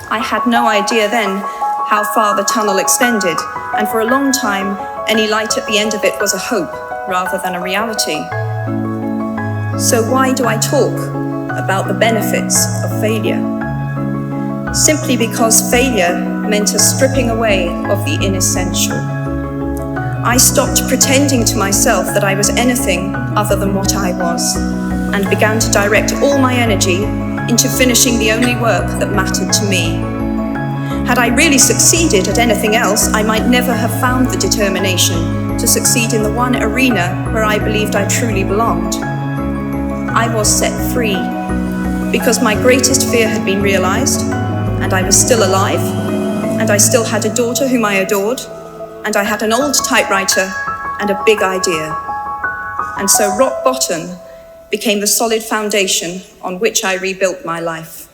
I had no idea then how far the tunnel extended, and for a long time, any light at the end of it was a hope rather than a reality. So why do I talk about the benefits of failure? Simply because failure meant a stripping away of the inessential. I stopped pretending to myself that I was anything other than what I was, and began to direct all my energy into finishing the only work that mattered to me. Had I really succeeded at anything else, I might never have found the determination to succeed in the one arena where I believed I truly belonged. I was set free because my greatest fear had been realized, and I was still alive, and I still had a daughter whom I adored, and I had an old typewriter and a big idea. And so rock bottom became the solid foundation on which I rebuilt my life.